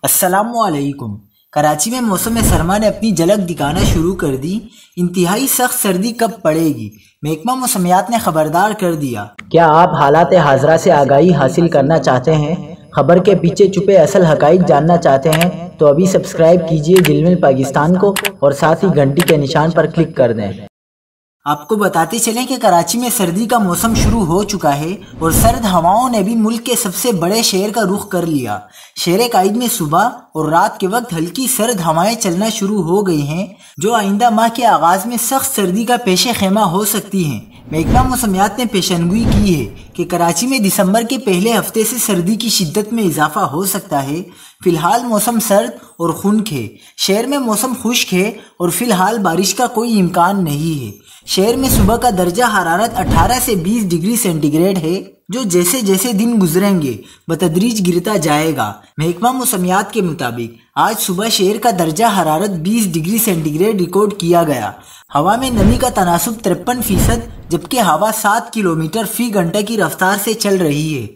السلام علیکم۔ کراچی میں موسم سرما نے اپنی جھلک دکھانا شروع کر دی۔ انتہائی سخت سردی کب پڑے گی، محکمہ موسمیات نے خبردار کر دیا۔ کیا آپ حالات حاضرہ سے آگاہی حاصل کرنا چاہتے ہیں؟ خبر کے پیچھے چھپے اصل حقائق جاننا چاہتے ہیں تو ابھی سبسکرائب کیجئے جلمل پاکستان کو اور ساتھ ہی گھنٹی کے نشان پر کلک کر دیں۔ آپ کو بتاتے چلیں کہ کراچی میں سردی کا موسم شروع ہو چکا ہے اور سرد ہواؤں نے بھی ملک کے سب سے بڑے شہر کا رخ کر لیا۔ شہر قائد میں صبح اور رات کے وقت ہلکی سرد ہوائیں چلنا شروع ہو گئی ہیں، جو آئندہ ماہ کے آغاز میں سخت سردی کا پیش خیمہ ہو سکتی ہیں۔ محکمہ موسمیات نے پیشنگوئی کی ہے کہ کراچی میں دسمبر کے پہلے ہفتے سے سردی کی شدت میں اضافہ ہو سکتا ہے۔ فی الحال موسم سرد اور خنک ہے۔ شہر میں موسم خشک ہے اور فی الحال بارش کا کوئی امکان نہیں ہے۔ شہر میں صبح کا درجہ حرارت 18 سے 20 ڈگری سینٹی گریڈ ہے، جو جیسے جیسے دن گزریں گے بتدریج گرتا جائے گا۔ محکمہ موسمیات کے مطابق آج صبح شہر کا درجہ حرارت 20 ڈگری سینٹی گریڈ ریکارڈ کیا گیا۔ ہوا میں نمی کا تناسب 53%، جبکہ ہوا 7 کلومیٹر فی گھنٹہ کی رفتار سے چل رہی ہے۔